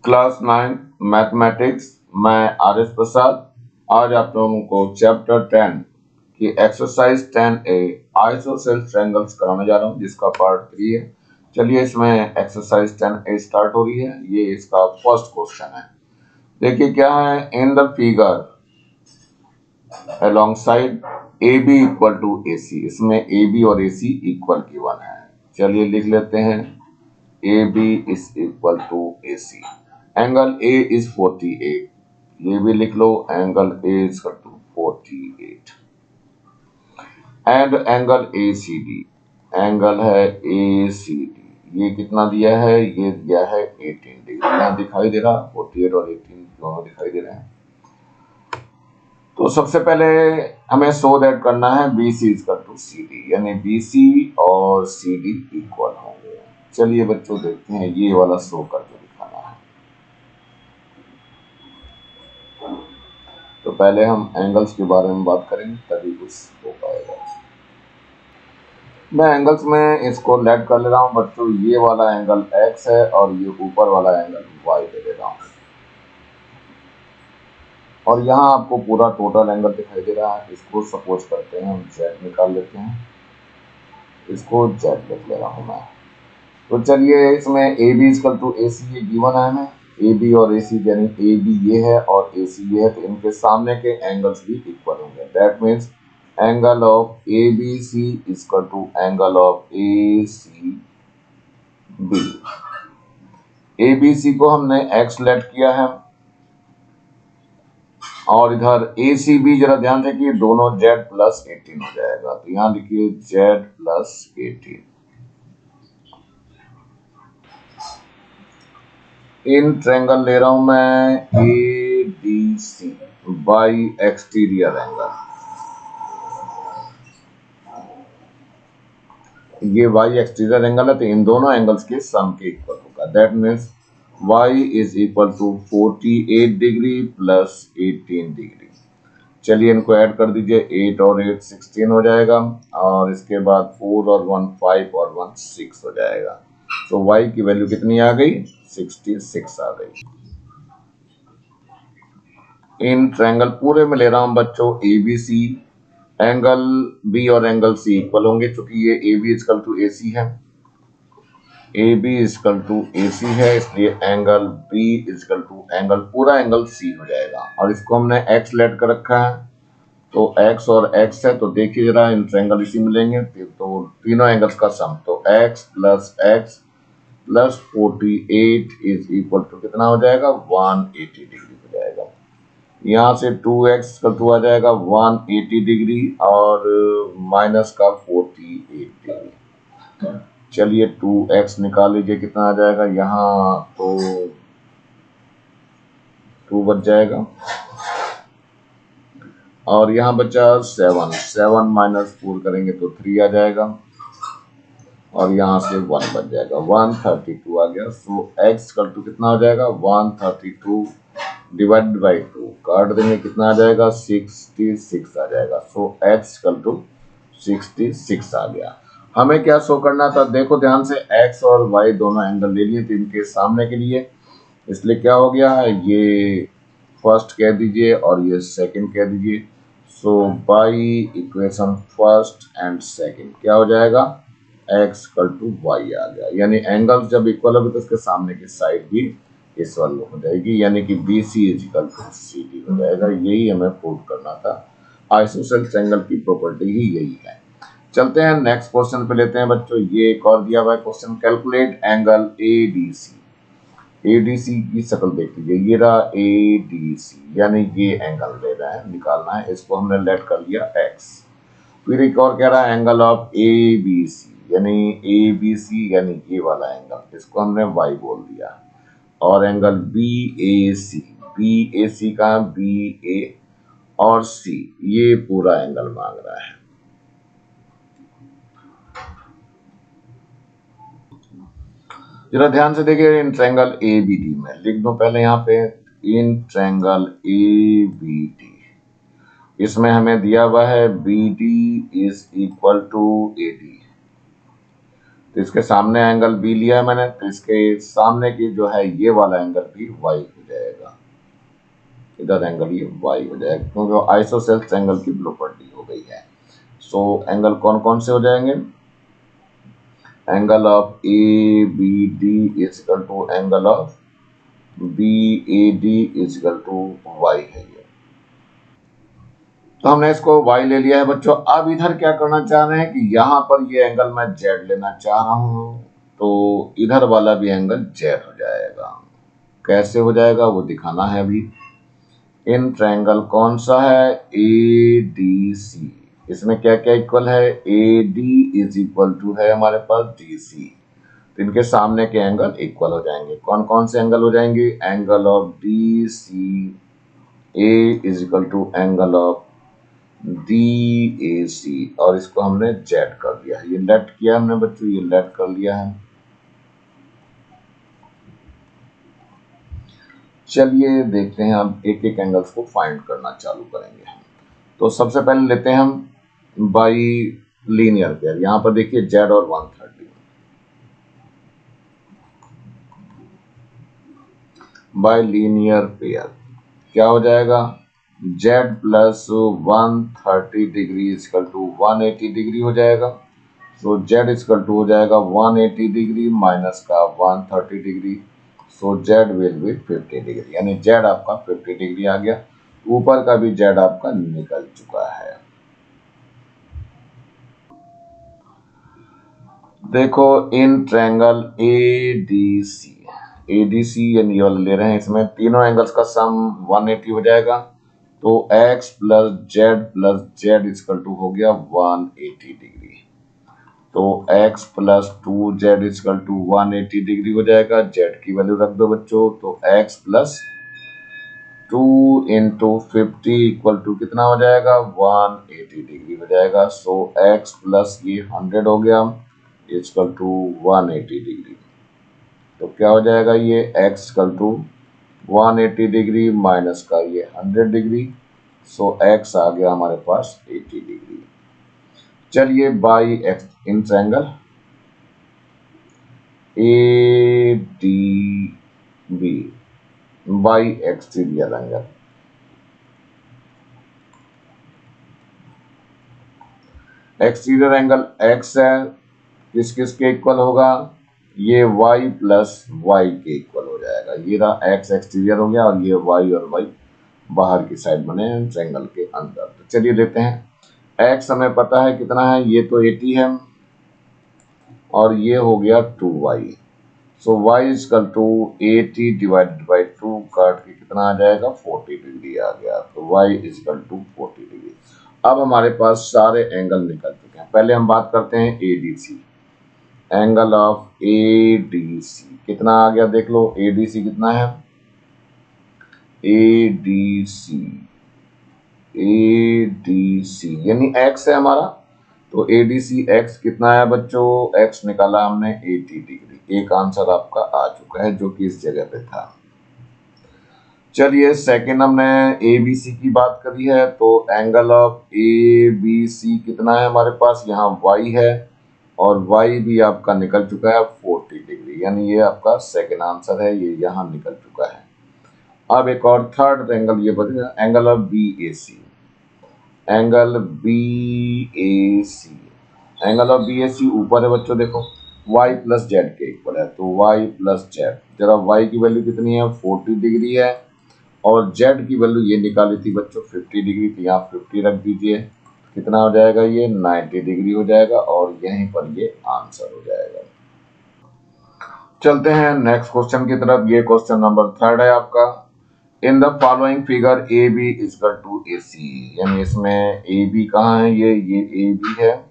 Class 9 mathematics. मैं RS. प्रसाद। आज आप लोगों को चैप्टर 10 की एक्सरसाइज 10A आइसोसेलेस ट्रायंगल्स कराने जा रहा हूँ, जिसका पार्ट 3 है। चलिए, इसमें एक्सरसाइज 10A स्टार्ट हो रही है। ये इसका फर्स्ट क्वेश्चन है। देखिए क्या है। In the figure alongside AB equal to AC, इसमें AB और AC इक्वल गिवन है। चलिए लिख लेते हैं। AB is equal to AC। Angle A is 48। ये भी लिख लो, angle A is equal to 48। And angle ACD, angle है ACD, ये कितना दिया है? ये दिया है 18 डिग्री। यहाँ दिखाई दे रहा 48 और 18 दोनों दिखाई दे रहे हैं। तो सबसे पहले हमें शो दैट करना है BC is equal to CD, यानी BC और CD इक्वल होंगे। चलिए बच्चों देखते हैं, ये वाला शो करके दिखाना है। तो पहले हम एंगल्स के बारे में बात करेंगे, तभी कुछ हो पाएगा। मैं एंगल्स में इसको लेट कर ले रहा हूँ बच्चों। ये वाला एंगल X है और ये ऊपर वाला एंगल Y दे दे रहा हूँ। और यहाँ आपको पूरा टोटल एंगल दिखाई दे रहा है। इसको सपोज करते हैं, हम Z निकाल लेते हैं। इसको Z लिख ले रहा हूँ मैं। तो चलिए, इसमें AB इक्वल टू AC ये गिवन है हमें। AB और AC, यानी AB ये है और AC ये है, तो इनके सामने के एंगल्स भी इक्वल होंगे। That means angle of ABC equal to angle of ACB। ABC को हमने X लेट किया है और इधर ACB जरा ध्यान से कि दोनों Z प्लस 18 हो जाएगा। तो यहाँ लिखिए Z प्लस 18। इन ट्रायंगल ले रहा हूं मैं ADC बाई एक्सटीरियर एंगल। ये वाई एक्सटीरियर एंगल है, तो इन दोनों एंगल्स के सम के इक्वल होगा। That means y is equal to 48 degree plus 18 degree. चलिए इनको ऐड कर दीजिए। 8 और 8 16 हो जाएगा, और इसके बाद 4 और 1 5 और 1 6 हो जाएगा। तो y की वैल्यू कितनी आ गई? 66 आ गई। इन ट्रायंगल पूरे में ले रहा हूं बच्चों ABC। एंगल B और एंगल C इक्वल होंगे, क्योंकि ये AB इक्वल टू AC है। AB इक्वल टू AC है, इसलिए angle B equal to angle पूरा एंगल C हो जाएगा। और इसको हमने X लेट कर रखा है, तो X और X है, तो देखिए जरा इन ट्रायंगल इसी मिलेंगे, तो तीनों एंगल्स का सम, तो X plus 48 is equal to कितना हो जाएगा? 180 डिग्री हो जाएगा। यहाँ से 2x का 2 आ जाएगा 180 डिग्री और माइनस का 48 डिग्री। चलिए 2x निकाल लीजिए, कितना आ जाएगा? यहाँ तो 2 बच जाएगा और यहाँ बचा 7 माइनस 4 करेंगे तो 3 आ जाएगा और यहाँ से 1 बच जाएगा। 132 आ गया। सो x कल टू कितना हो जाएगा? 132 डिवाइडेड बाई 2 काट देंगे, कितना आ जाएगा? 66 आ जाएगा। सो x कल टू 66 आ गया। हमें क्या शो करना था? देखो ध्यान से, x और y दोनों एंगल ले लिए थे इनके सामने के लिए, इसलिए क्या हो गया? ये फर्स्ट कह दीजिए और ये सेकंड कह दीजिए। So by equation first and second क्या हो जाएगा? x इक्वल टू y आ गया। यानी एंगल्स जब इक्वल होगी तो उसके सामने की साइड भी इक्वल हो जाएगी, यानी कि BC is equal to CD हो जाएगा। यही हमें प्रूव करना था। आइसोसेलेस ट्रायंगल की प्रॉपर्टी ही यही है। चलते हैं नेक्स्ट क्वेश्चन पे लेते हैं बच्चों। ये एक और दिया हुआ है question. Calculate angle ADC। ADC की शक्ल देख लीजिए, ये रहा ADC, यानी ये एंगल ले रहा है, निकालना है। इसको हमने लेट कर लिया X। फिर एक और कह रहा है एंगल ऑफ ABC, यानी ABC यानी ये वाला एंगल, इसको हमने Y बोल दिया। और एंगल BAC का BA और C, ये पूरा एंगल मांग रहा है। जरा ध्यान से देखिए, इन ट्रायंगल ABD में लिख दो पहले यहाँ पे, इन ट्रायंगल ABD, इसमें हमें दिया हुआ है BD is equal to AD। तो इसके सामने एंगल बी लिया है मैंने, तो इसके सामने की जो है ये वाला एंगल भी वाई हो जाएगा, इधर एंगल ये वाई हो जाएगा, क्योंकि आइसोसेल्स एंगल की प्रॉपर्टी हो गई है। सो एंगल कौन कौन से हो जाएंगे, angle of A B D is equal to angle of B A D is equal to y है ये। तो हमने इसको y ले लिया है बच्चों। अब इधर क्या करना चाह रहे हैं कि यहाँ पर ये एंगल मैं z लेना चाह रहा हूँ, तो इधर वाला भी एंगल z हो जाएगा। कैसे हो जाएगा वो दिखाना है अभी। इन ट्रायंगल कौन सा है, ए डी सी, इसमें क्या क्या इक्वल है, A D is equal to है हमारे पास डी सी, तो इनके सामने के एंगल इक्वल हो जाएंगे। कौन कौन से एंगल हो जाएंगे, angle of D C A is equal to angle of D A C, और इसको हमने जेड कर दिया है, ये लेट किया हमने बच्चों, ये लेट कर लिया है। चलिए देखते हैं, हम एक एक एंगल्स को फाइंड करना चालू करेंगे। तो सबसे पहले लेते हैं हम बाई लीनियर पेयर। यहां पर देखिए जेड और 130, बाई लीनियर पेयर क्या हो जाएगा, z plus 130 degree is equal to 180 degree हो जाएगा। सो z इजकल टू हो जाएगा 180 डिग्री माइनस का 130 degree, so z will be 50 degree, यानी z आपका 50 डिग्री आ गया। ऊपर का भी z आपका निकल चुका है। देखो इन ट्रायंगल ADC, ADC यानी वाला ले रहे हैं, इसमें तीनों एंगल्स का सम 180 हो जाएगा, तो x plus Z is equal to हो गया 180 डिग्री, तो x plus 2z is equal to 180 degree हो जाएगा। z की वैल्यू रख दो बच्चों, तो x plus 2 into 50 equal to कितना हो जाएगा, 180 डिग्री हो जाएगा। सो x प्लस ये 100 हो गया इजकल टू 180 डिग्री, तो क्या हो जाएगा ये x is equal to 180 degree minus का ये 100 डिग्री, सो x आ गया हमारे पास 80 डिग्री। चलिए by X in triangle A D B by exterior angle, exterior angle x है, किस किस के इक्वल होगा, ये y प्लस वाई के इक्वल हो जाएगा। ये रहा x एक्सटीरियर हो गया, और ये y और y बाहर की साइड बने हैं ट्रायंगल के अंदर। तो चलिए लेते हैं, x हमें पता है कितना है, ये तो 80 है, और ये हो गया 2y, so y is equal to 80 divided by 2 काट के कितना आ जाएगा, 40 डिग्री आ गया, तो y इजकल टू 40 डिग्री। अब हमारे पास सारे एंगल निकल चुके हैं। पहले हम बात करते हैं ADC, एंगल ऑफ ADC कितना आ गया देख लो, ADC कितना है, ADC यानी x है हमारा, तो ADC x कितना है बच्चों, x निकाला हमने 80 डिग्री। एक आंसर आपका आ चुका है जो कि इस जगह पे था। चलिए सेकंड हमने ABC की बात करी है, तो एंगल ऑफ ABC कितना है हमारे पास, यहाँ y है, और y भी आपका निकल चुका है 40 डिग्री, यानी ये आपका सेकंड आंसर है, ये यहाँ निकल चुका है। अब एक और थर्ड एंगल ये बचेगा, angle of BAC, angle BAC, angle of BAC ऊपर है बच्चों, देखो y प्लस जेड के इक्वल है, तो y प्लस जेड, जरा y की वैल्यू कितनी है, 40 डिग्री है, और z की वैल्यू ये निकाली थी बच्चों 50 डिग्री, तो यहाँ 50 रख दीजिए, कितना हो जाएगा ये 90 डिग्री हो जाएगा, और यहीं पर ये आंसर हो जाएगा। चलते हैं नेक्स्ट क्वेश्चन की तरफ। ये क्वेश्चन नंबर 3 है आपका। In the following figure A B equal to A C, यानी इसमें ए बी कहाँ है, ये ए बी है,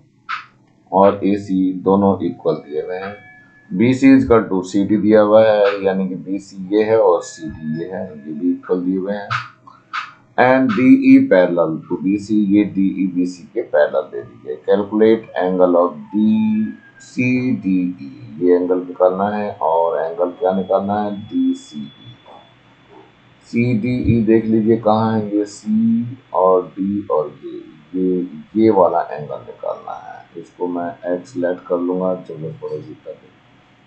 और ए सी दोनों इक्वल दिए हुए हैं। B C is equal to C D दिया हुआ है, यानी कि बी सी ये है और सी डी ये है, ये भी इक्वल दिए हुए हैं। And D E parallel to B C, ये डी ई बी सी के पैरेलल दे दीजिए। Calculate angle of D C D E, ये एंगल निकालना है, और एंगल क्या निकालना है, डी सी ई। सी डी ई देख लीजिए कहाँ है, ये सी और डी, और ये वाला एंगल निकालना है, इसको मैं एक्स लेट कर लूँगा, जरूरत पड़ेगी तभी।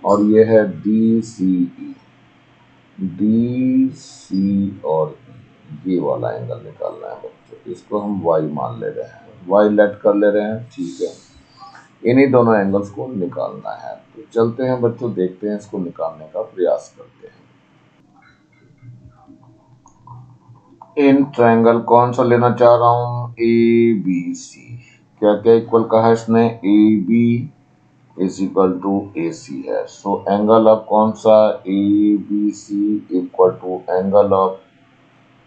और ये है डी सी ई, डी सी और ये वाला एंगल निकालना है बच्चों, इसको हम वाई मान ले रहे हैं, वाई लेट कर ले रहे हैं, ठीक है। इन्हीं दोनों एंगल्स को निकालना है, तो चलते हैं बच्चों, देखते हैं, इसको निकालने का प्रयास करते हैं। इन ट्रायंगल कौन सा लेना चाह रहा हूँ, ए बी सी, क्या क्या इक्वल कहा है इसने, A B is equal to A C है। सो एंगल ऑफ कौन सा, A B C equal to angle of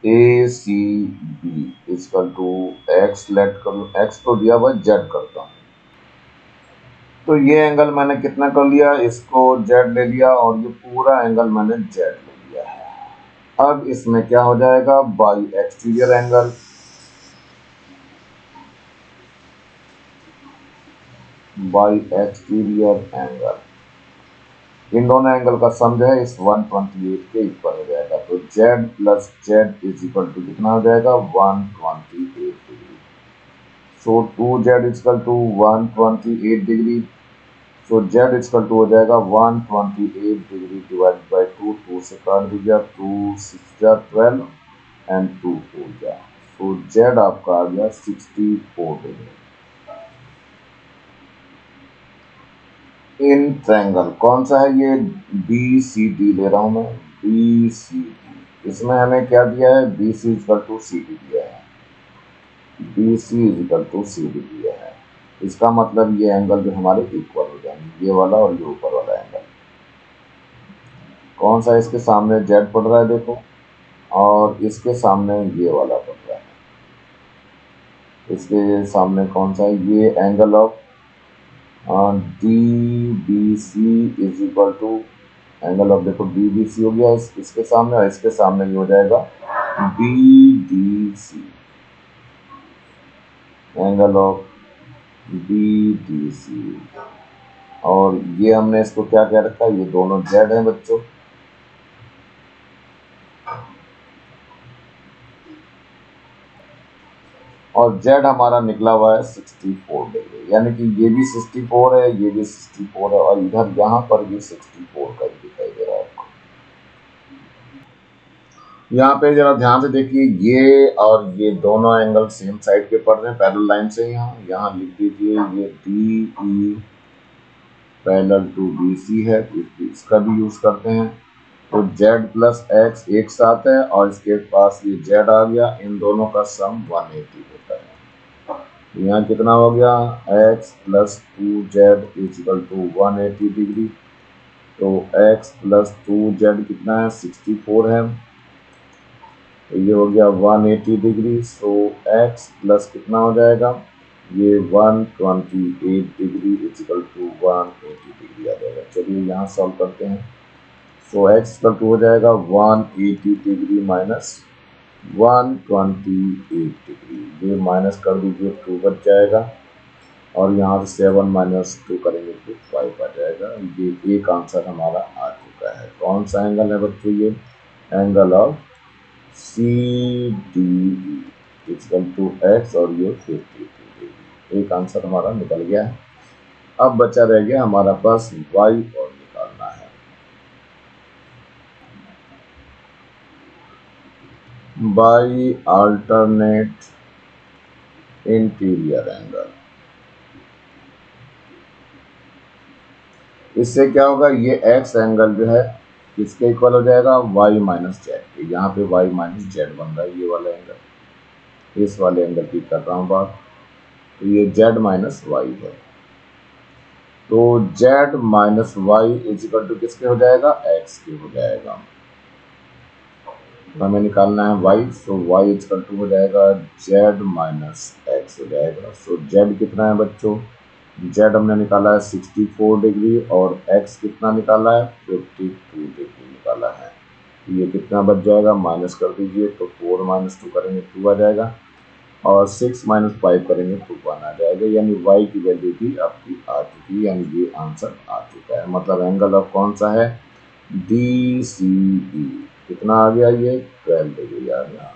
A C B equal to X let कर, एक्स तो दिया हुआ, जेड करता हूँ। तो ये एंगल मैंने कितना कर लिया, इसको जेड ले लिया, और ये पूरा एंगल मैंने जेड ले लिया है। अब इसमें क्या हो जाएगा, by exterior angle, by exterior angle, इन दोनों एंगल का सम जो है इस 128 के इक्वल हो जाएगा। तो z plus Z is equal to कितना हो जाएगा, 128 degree. So 2z equal to 128 degree. So z equal to हो जाएगा 128 डिग्री डिवाइड बाई 2, 2 से काट दीजिए, 2 6 12 एंड 2 4 जा। सो z आपका आ गया 64 डिग्री। इन ट्रायंगल कौन सा है, ये बी सी डी ले रहा हूं मैं, बी सी डी। इसमें हमें क्या दिया है, B C equal to C D दिया है, B C equal to C D दिया है। इसका मतलब ये एंगल जो हमारे इक्वल हो जाएंगे, ये वाला और ये ऊपर वाला एंगल। कौन सा इसके सामने जेड पड़ रहा है देखो, और इसके सामने ये वाला पड़ रहा है। इसके सामने कौन सा है, ये angle of D B C is equal to angle of, देखो डी बी सी हो गया इसके सामने, और इसके सामने ये हो जाएगा B D C, angle of B D C. और ये हमने इसको क्या कह रखा है, ये दोनों जेड हैं बच्चों। और जेड हमारा निकला हुआ है 64 डिग्री, यानी कि ये भी 64 है, ये भी 64 है, और इधर यहाँ पर भी 64 का दिखाई दे रहा है आपको। यहाँ पे जरा ध्यान से देखिए, ये और ये दोनों एंगल सेम साइड के पड़ रहे हैं पैरेलल लाइन से। यहाँ लिख दीजिए, ये D E parallel to B C है, इसका भी यूज करते हैं। तो z प्लस एक्स एक साथ है, और इसके पास ये z आ गया, इन दोनों का सम 180 होता है। यहाँ कितना हो गया, x plus 2z equal to 180 degree. तो x प्लस 2z कितना है, 64 है, तो ये हो गया 180 डिग्री। सो x प्लस कितना हो जाएगा, ये 128 डिग्री इक्वल टू 180 डिग्री आ जाएगा। चलिए यहाँ सॉल्व करते हैं। सो x इक्वल टू हो जाएगा 180 डिग्री माइनस 128 डिग्री, ये माइनस कर दीजिए, 2 बच जाएगा, और यहाँ से 7 माइनस 2 करेंगे तो 5 आ जाएगा। ये एक आंसर हमारा आ चुका है। कौन सा एंगल है बच्चों, ये angle of C D equal to X, और ये 52 डिग्री। एक आंसर हमारा निकल गया है। अब बचा रह गया हमारा पास वाई और निकालना है। बाई अल्टरनेट इंटीरियर एंगल, इससे क्या होगा, ये एक्स एंगल जो है किसके इक्वल हो जाएगा, वाई माइनस जेड के। यहाँ पे वाई माइनस जेड बन रहा है, ये वाला एंगल, इस वाले एंगल की कर रहा हूँ बात। तो ये जेड माइनस वाई है, तो Z minus Y is equal to किसके हो जाएगा, एक्स के हो जाएगा। हमें निकालना है y, so y equal to हो जाएगा z माइनस एक्स हो जाएगा। सो z कितना है बच्चों, z हमने निकाला है 64 डिग्री, और x कितना निकाला है, 52 डिग्री निकाला है। ये कितना बच जाएगा, माइनस कर दीजिए, तो 4 माइनस 2 करेंगे 2 आ जाएगा, और 6 माइनस 5 करेंगे तो 1 आ जाएगा। यानी y की वैल्यू भी आपकी आ चुकी है, यानी ये आंसर आ चुका है। मतलब एंगल ऑफ कौन सा है, डी सी ई, कितना आ गया, ये 12 डिग्री आ गया।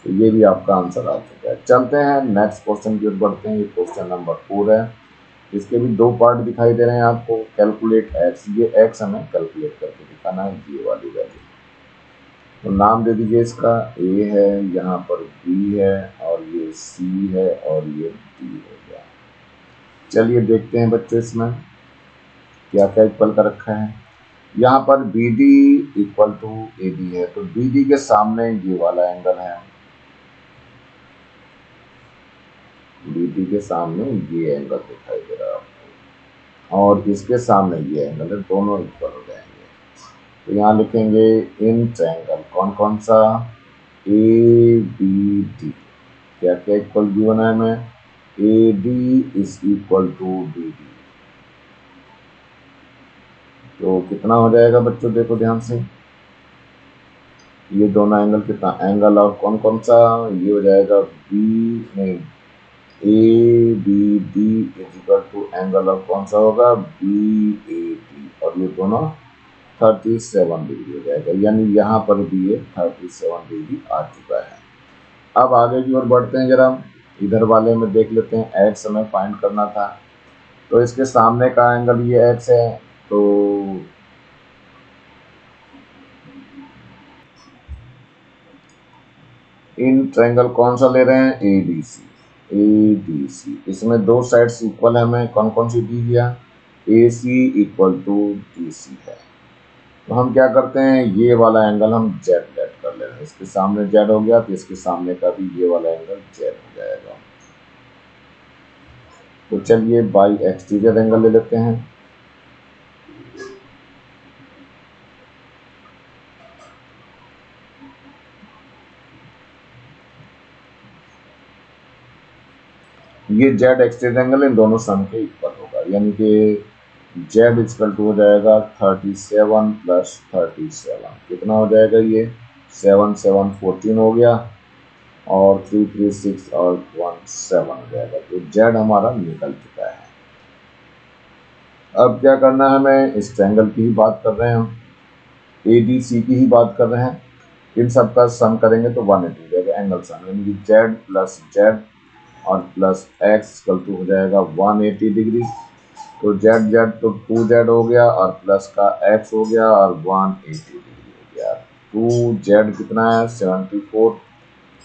तो ये भी आपका आंसर आ चुका है। चलते हैं नेक्स्ट क्वेश्चन की ओर बढ़ते हैं। ये क्वेश्चन नंबर 4 है। इसके भी दो पार्ट दिखाई दे रहे हैं आपको। कैलकुलेट एक्स, ये एक्स हमें कैलकुलेट करके दिखाना है, ये वाली वैल्यू। तो नाम दे दीजिए इसका, ए है, यहाँ पर बी है, और ये सी है, और ये डी हो गया। चलिए देखते हैं बच्चों इसमें क्या क्या इक्वल का रखा है। यहाँ पर B D equal to A B है, तो बी डी के सामने ये वाला एंगल है, बी डी के सामने ये एंगल दिखाई दे रहा है आपको, और इसके सामने ये एंगल है, दोनों इक्वल हो जाएंगे। तो यहाँ लिखेंगे इन ट्रायंगल कौन कौन सा, ए बी डी, क्या क्या इक्वल गिवन है हमें, A D is equal to B D. तो कितना हो जाएगा बच्चों, देखो ध्यान से, ये दोनों एंगल कितना, एंगल और कौन कौन सा, ये हो जाएगा बी नहीं, A B D is equal to angle और कौन सा होगा, बी ए डी, और ये दोनों 37 डिग्री हो जाएगा, यानी यहाँ पर भी ये 37 डिग्री आ चुका है। अब आगे की ओर बढ़ते हैं, जरा इधर वाले में देख लेते हैं, एक्स हमें फाइंड करना था, तो इसके सामने का एंगल ये एक्स है, तो इन ट्रायंगल कौन सा ले रहे हैं, A D C, A D C, इसमें दो साइड्स इक्वल है, हमें कौन कौन सी दी गया, ए सी इक्वल टू डी सी है। तो हम क्या करते हैं, ये वाला एंगल हम जेड लेट कर ले रहे हैं, इसके सामने जेड हो गया, तो इसके सामने का भी ये वाला एंगल जेड हो जाएगा। तो चलिए बाई एक्सटीरियर एंगल ले लेते हैं, ये जेड एक्सटीरियर एंगल इन दोनों सम के इक्वल होगा, यानी कि जेड इक्वल टू हो जाएगा 37 प्लस 37, कितना हो जाएगा ये 7 7 14 हो गया, और 3 3 6 और 1 7 हो जाएगा। तो जेड हमारा निकल चुका है। अब क्या करना है हमें, इस ट्रायंगल की ही बात कर रहे हैं हम, ए डी सी की ही बात कर रहे हैं, इन सब का सम करेंगे तो 180 हो जाएगा एंगल सम, यानी कि जेड प्लस जेड और प्लस एक्स इक्वल टू हो जाएगा 180 डिग्री। तो जेड जेड तो 2 जेड हो गया, और प्लस का एक्स हो गया, और 180 डिग्री हो गया। 2 जेड कितना है 74,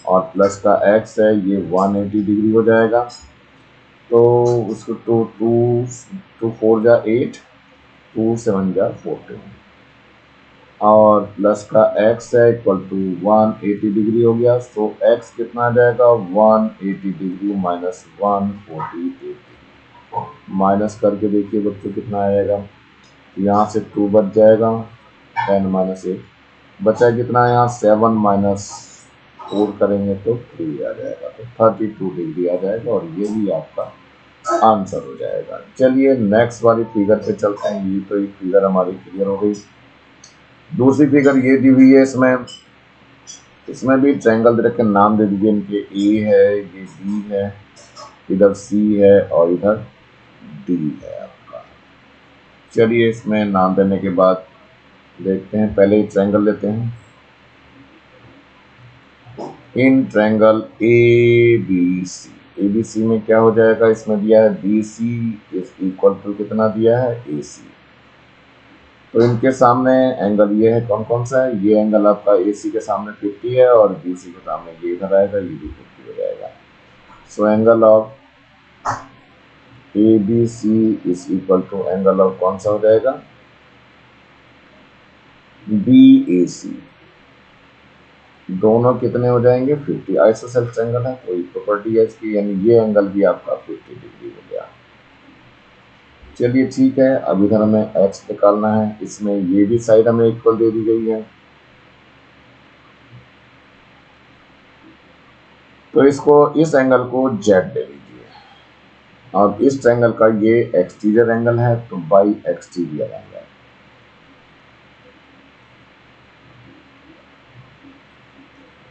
और प्लस का एक्स है ये 180 डिग्री हो जाएगा। तो उसको टू टू टू 4 जा 8, 2 7 जा 14, और प्लस का एक्स है इक्वल टू 180 डिग्री हो गया। सो एक्स कितना आ जाएगा 180 डिग्री माइनस 148 डिग्री, माइनस करके देखिए बच्चों कितना आएगा, यहाँ से 2 बच जाएगा, 10 माइनस 8 बचा कितना, यहाँ 7 माइनस 4 करेंगे तो 3 आ जाएगा, तो 32 डिग्री आ जाएगा, और ये भी आपका आंसर हो जाएगा। चलिए नेक्स्ट वाली फिगर पे चलते हैं, ये तो एक फिगर हमारी क्लियर हो गई। दूसरी फिगर ये दी हुई है, इसमें भी ट्रायंगल दे रखे, नाम दे दीजिए इनके, ए है, ये बी है, इधर सी है, और इधर डी है आपका। चलिए इसमें नाम देने के बाद देखते हैं, पहले ही ट्रायंगल लेते हैं, in triangle A B C, A B C में क्या हो जाएगा, इसमें दिया है B C is equal to कितना दिया है ए सी। तो इनके सामने एंगल ये है, कौन कौन सा है, ये एंगल आपका ए सी के सामने 50 है, और बी सी के सामने ये इधर आएगा, ये भी 50 हो जाएगा। So angle of A B C is equal to angle of कौन सा हो जाएगा, बी ए सी, दोनों कितने हो जाएंगे 50, आइसोसेलेस ट्रायंगल है, वही प्रॉपर्टी है इसकी, यानी ये एंगल भी आपका 50 डिग्री हो गया। चलिए ठीक है, अब इधर हमें एक्स निकालना है, इसमें ये भी साइड हमें इक्वल दे दी गई है, तो इसको इस एंगल को जेड दे दीजिए, और इस ट्रायंगल का ये एक्सटीरियर एंगल है, तो बाई एक्सटीरियर एंगल,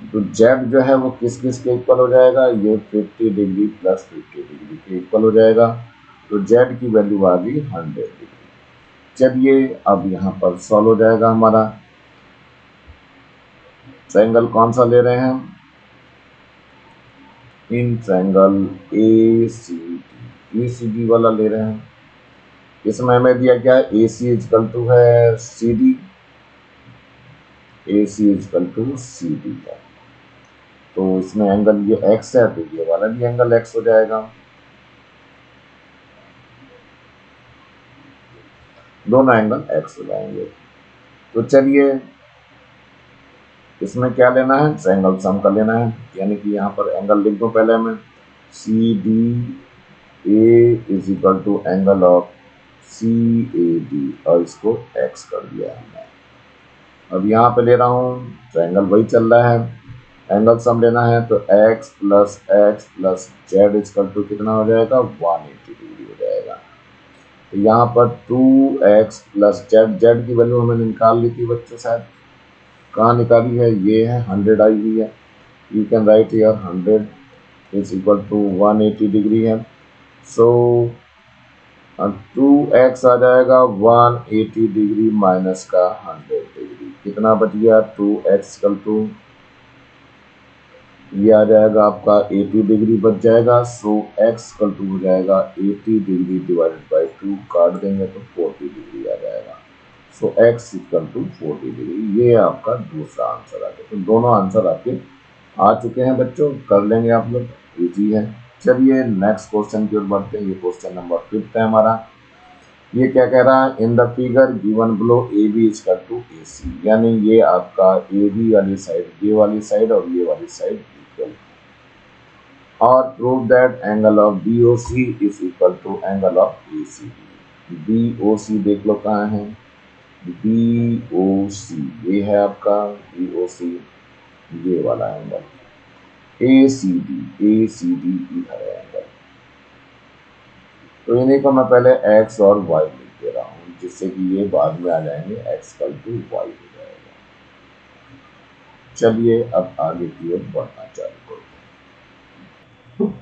तो जेड जो है वो किस किस के इक्वल हो जाएगा, ये 50 डिग्री प्लस 50 डिग्री के इक्वल हो जाएगा, तो जेड की वैल्यू आ गई 100 डिग्री। चलिए अब यहाँ पर सॉल्व हो जाएगा हमारा, ट्रायंगल कौन सा ले रहे हैं हम, in triangle A C D, ECD वाला ले रहे हैं। इसमें हमें दिया क्या है, AC इजकल टू है CD, AC is equal to CD है। तो इसमें एंगल ये x है, तो ये वाला भी एंगल x हो जाएगा। दोनों एंगल x हो जाएंगे। तो चलिए इसमें क्या लेना है, ट्रायंगल सम का लेना है, यानी कि यहाँ पर एंगल लिख दो पहले मैं, CDA is equal to angle of CAD और इसको x कर दिया है हमने। अब यहाँ पे ले रहा हूँ, ट्रायंगल वही चल रहा है, एंगल सम लेना है, तो x plus z equal to कितना हो जाएगा, 180 डिग्री हो जाएगा। तो यहाँ पर 2x प्लस z की वैल्यू हमें निकाल ली थी बच्चों, शायद कहाँ निकाली है, ये है 100 आई हुई है। You can write here 100 is equal to 180 degree है। सो 2x आ जाएगा 180 डिग्री माइनस का 100 डिग्री, कितना बच गया, 2x इक्वल टू ये आ जाएगा आपका 80 डिग्री बच जाएगा। सो x इक्वल टू हो जाएगा 80 डिग्री डिवाइडेड बाई 2, काट देंगे तो 40 डिग्री आ जाएगा। सो x इक्वल टू 40 डिग्री, ये आपका दूसरा आंसर आ गया। तो दोनों आंसर आपके आ चुके हैं बच्चों, कर लेंगे आप लोग, इजी है। चलिए नेक्स्ट क्वेश्चन की ओर बढ़ते हैं। ये क्वेश्चन नंबर 5 है हमारा। ये क्या कह रहा है, in the figure given below AB equal to AC, यानी ये आपका AB वाली साइड, ये वाली साइड और ये वाली साइड इक्वल, और prove that angle of BOC is equal to angle of ACD। BOC देख लो कहाँ है, BOC ये है आपका BOC, ये वाला एंगल, ACD इधर है एंगल। तो इन्हीं को मैं पहले x और y लिख दे रहा हूँ, जिससे कि ये बाद में आ जाएंगे x इक्वल टू y हो जाएगा। चलिए अब आगे की ओर बढ़ना चालू करते हैं।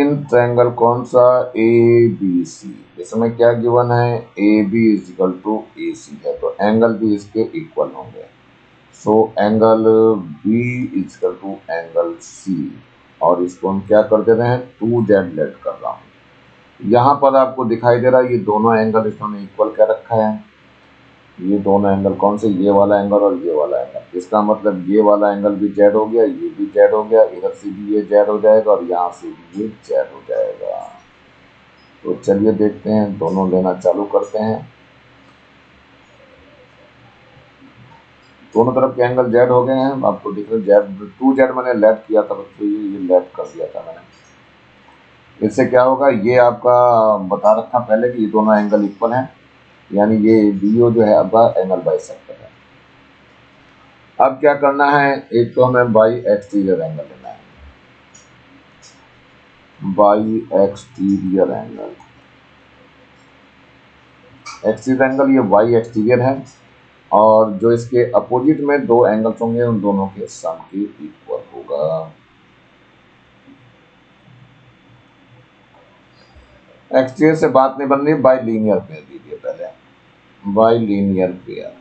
इन ट्रायंगल कौन सा, ABC, इसमें क्या गिवन है, AB is equal to AC है, तो एंगल भी इसके इक्वल होंगे। So angle B is equal to angle C, और इसको हम क्या कर दे रहे हैं, 2z लेट कर रहा हूँ। यहाँ पर आपको दिखाई दे रहा है ये दोनों एंगल इन्होंने इक्वल क्या रखा है, ये दोनों एंगल कौन से, ये वाला एंगल और ये वाला एंगल। इसका मतलब ये वाला एंगल भी z हो गया, ये भी z हो गया, इधर से भी ये z हो जाएगा और यहाँ से भी ये z हो जाएगा। तो चलिए देखते हैं, दोनों लेना चालू करते हैं। दोनों तरफ के एंगल z हो गए हैं, आपको दिख रहा है z, 2z मैंने लेफ्ट किया था बच्चों, ये लेफ्ट कर दिया था मैंने। इससे क्या होगा, ये आपका बता रखा पहले कि ये दोनों एंगल इक्वल हैं, यानी ये BO जो है आपका एंगल बाइसेक्टर है। अब क्या करना है, एक तो हमें बाई एक्सटीरियर एंगल लेना है, by exterior angle, exterior angle ये y एक्सटीरियर है, और जो इसके अपोजिट में दो एंगल्स होंगे उन दोनों के सम के इक्वल होगा। एक्सटीरियर से बात नहीं बन रही, बाई लीनियर पेयर दीजिए पहले, बाई लीनियर पेयर।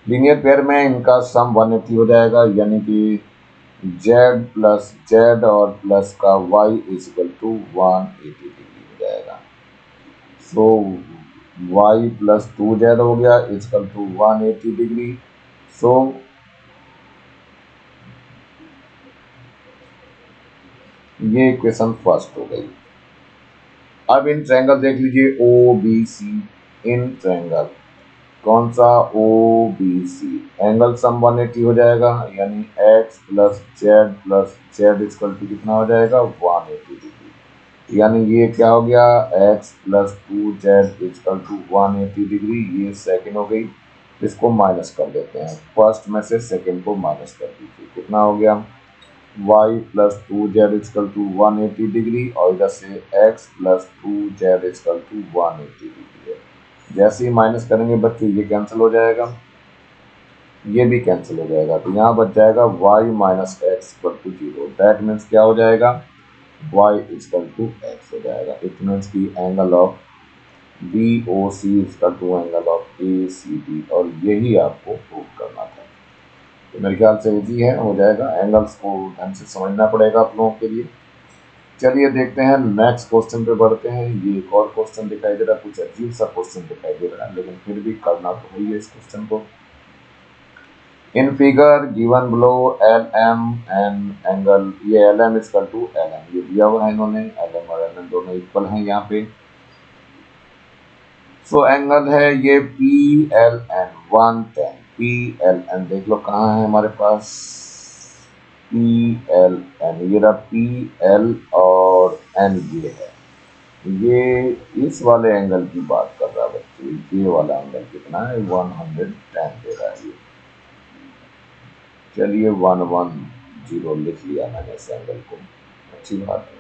लीनियर पेयर में इनका सम 180 हो जाएगा, यानी कि z प्लस z और प्लस का y is equal to 180 degree हो जाएगा। सो y प्लस 2z हो गया is equal to 180 degree. So ये इक्वेशन फर्स्ट हो गई। अब इन ट्रायंगल देख लीजिए OBC, इन ट्रायंगल कौन सा, OBC, एंगल सम 180 हो जाएगा, यानी x plus z equal to कितना हो जाएगा, 180 डिग्री। यानी ये क्या हो गया, x plus 2z equal to 180 degree, ये सेकंड हो गई। इसको माइनस कर देते हैं, फर्स्ट में से सेकंड को माइनस कर दीजिए, कितना हो गया, y plus 2z equal to 180 degree, और इधर से x plus 2z equal to 180 degree है। जैसे ही माइनस करेंगे बच्चों ये कैंसिल हो जाएगा, ये भी कैंसिल हो जाएगा, तो यहाँ बच जाएगा y minus X equal to 0। That means क्या हो जाएगा, y इक्वल टू x हो जाएगा। इट मीन्स की angle of BOC equal to angle of ACD, और यही आपको प्रूव करना था। तो मेरे ख्याल से इजी है, हो जाएगा। एंगल्स को ढंग से समझना पड़ेगा आप लोगों के लिए। चलिए देखते हैं नेक्स्ट क्वेश्चन पे बढ़ते हैं। ये एक और क्वेश्चन दिखाई दे रहा है, कुछ अजीब सा क्वेश्चन दिखाई दे रहा है, लेकिन फिर भी करना तो है इस क्वेश्चन को। In figure given below L M and angle, ये L M is equal to L M, ये दिया हुआ है इन्होंने, एल एम और एल एम दोनों इक्वल हैं यहाँ पे। सो एंगल है ये P L N 110, P L N देख लो कहाँ है हमारे पास, पी एल एन, ये रहा पी एल और एन, ये है, ये इस वाले एंगल की बात कर रहा है बच्चे। ये वाला एंगल कितना है, 110 दे रहा है ये। चलिए 110 लिख लिया मैंने इस एंगल को, अच्छी बात है।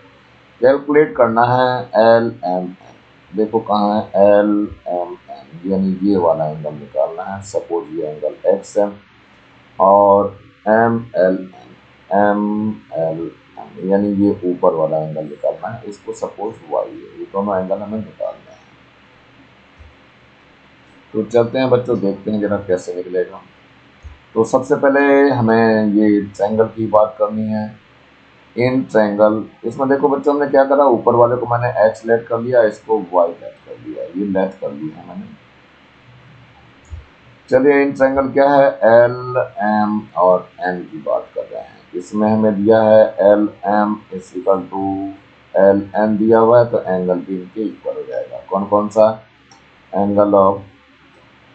कैलकुलेट करना है एल एम एन, देखो कहाँ है एल एम एन, यानी ये वाला एंगल निकालना है। सपोज ये एंगल एक्स है और M L M L M, यानी ये ऊपर वाला एंगल निकालना है, इसको सपोज वाई है। ये दोनों एंगल हमें निकालना है। तो चलते हैं बच्चों, देखते हैं जरा कैसे निकलेगा। तो सबसे पहले हमें ये ट्रायंगल की बात करनी है। इन ट्रायंगल, इसमें देखो बच्चों हमने क्या करा, ऊपर वाले को मैंने एक्स लेट कर लिया, इसको वाई लेट कर लिया, ये लेट कर लिया है मैंने। चलिए इन ट्रायंगल क्या है, एल एम और एन की बात कर रहे हैं। इसमें हमें दिया है L M is equal to L N दिया हुआ है, तो एंगल भी इनके इक्वल हो जाएगा। कौन कौन सा, angle of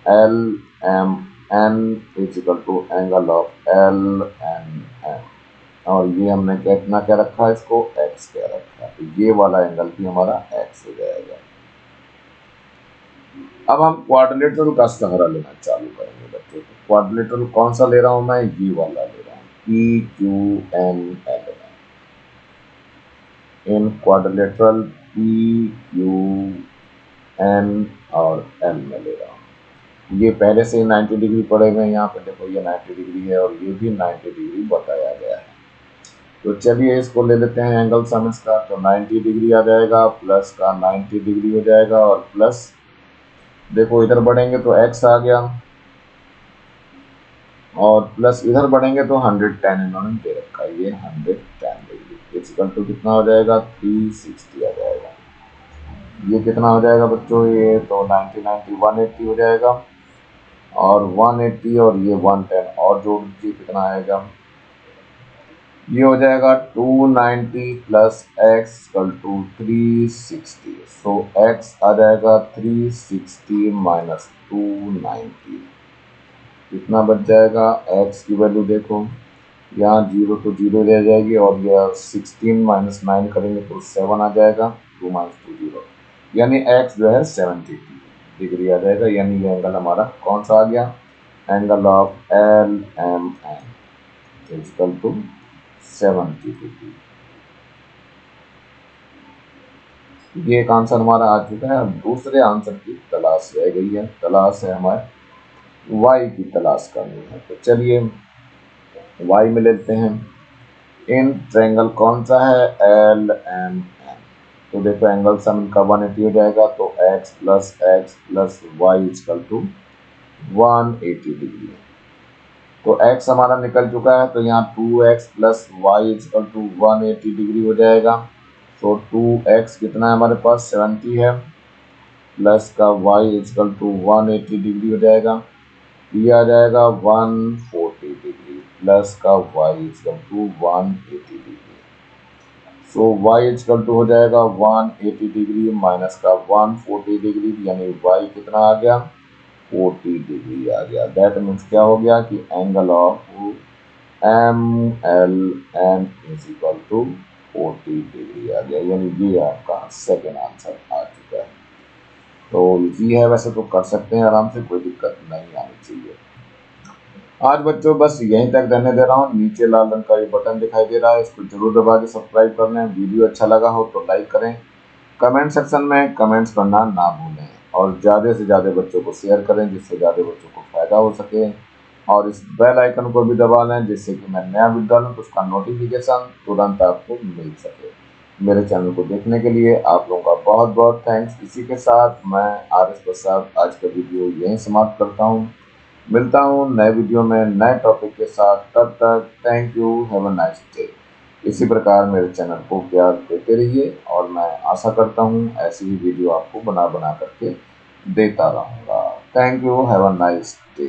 L M N is equal to angle of L N N, और ये हमने कितना क्या रखा है, इसको एक्स क्या रखा है, तो ये वाला एंगल भी हमारा एक्स हो जाएगा। अब हम क्वाड्रिलेटरल का सहारा लेना चालू करेंगे बच्चों। तो क्वाड्रिलेटरल कौन सा ले रहा हूं मैं, ये वाला ले रहा हूँ, P Q N L. In quadrilateral P Q N और एल में ले रहा हूँ। ये पहले से ही 90 डिग्री पड़े हुए हैं, यहाँ पे देखो ये 90 डिग्री है और ये भी 90 डिग्री बताया गया है। तो चलिए इसको ले लेते हैं एंगल सम इसका, तो 90 डिग्री आ जाएगा, प्लस का 90 डिग्री हो जाएगा, और प्लस देखो इधर बढ़ेंगे तो x आ गया, और प्लस इधर बढ़ेंगे तो 110 इन्होंने दे रखा है, ये 110 डिग्री इक्वल टू कितना हो जाएगा, 360 आ जाएगा। ये कितना हो जाएगा बच्चों, ये तो 90 90 180 हो जाएगा, और 180 और ये 110 और जोड़ दीजिए कितना आएगा, ये हो जाएगा 290 plus X equal to 360। So X आ जाएगा 360 माइनस 290, कितना बच जाएगा, एक्स की वैल्यू देखो, यहाँ 0 तो 0 रह जाएगी, और यह 16 माइनस 9 करेंगे तो 7 आ जाएगा, 2 माइनस 2 0, यानी एक्स जो है 70 डिग्री आ जाएगा। यानी ये एंगल हमारा कौन सा आ गया, angle of L M N equal to 70 degree. ये एक आंसर हमारा आ चुका है। अब दूसरे आंसर की तलाश रह गई है, तलाश है हमारे y की तलाश करनी है। तो चलिए y में लेते हैं। इन ट्रायंगल कौन सा है, एल एम एन, तो देखो एंगल सम इनका 180 हो जाएगा, तो x plus Y equal to 180 degree. तो x हमारा निकल चुका है, तो यहाँ 2x plus Y equal to 180 degree हो जाएगा। तो 2x कितना है हमारे पास, 70 है, प्लस का y इक्वल टू 180 डिग्री हो जाएगा, ये आ जाएगा 140 डिग्री, प्लस का y equal to 180 degree. So y equal to हो जाएगा 180 डिग्री माइनस का 140 डिग्री, यानी y कितना आ गया, 40 डिग्री आ गया। दैट मीन्स क्या हो गया कि angle of M L N is equal to 40 degree आ गया, यानी ये आपका सेकेंड आंसर आ चुका है। तो इजी है, वैसे तो कर सकते हैं आराम से, कोई दिक्कत नहीं आनी चाहिए। आज बच्चों बस यहीं तक रहने दे रहा हूँ। नीचे लाल रंग का ये बटन दिखाई दे रहा है, इसको जरूर दबा के सब्सक्राइब कर लें। वीडियो अच्छा लगा हो तो लाइक करें, कमेंट सेक्शन में कमेंट्स करना ना भूलें, और ज़्यादा से ज़्यादा बच्चों को शेयर करें जिससे ज़्यादा बच्चों को फ़ायदा हो सके। और इस बेल आइकन को भी दबा लें जिससे कि मैं नया वीडियो डालूँ तो उसका नोटिफिकेशन तुरंत आपको मिल सके। मेरे चैनल को देखने के लिए आप लोगों का बहुत बहुत थैंक्स। इसी के साथ मैं RS प्रसाद आज का वीडियो यहीं समाप्त करता हूँ। मिलता हूँ नए वीडियो में नए टॉपिक के साथ, तब तक thank you, have a nice day. इसी प्रकार मेरे चैनल को प्यार देते रहिए और मैं आशा करता हूँ ऐसी ही वीडियो आपको बना बना करके देता रहूँगा। Thank you, have a nice day.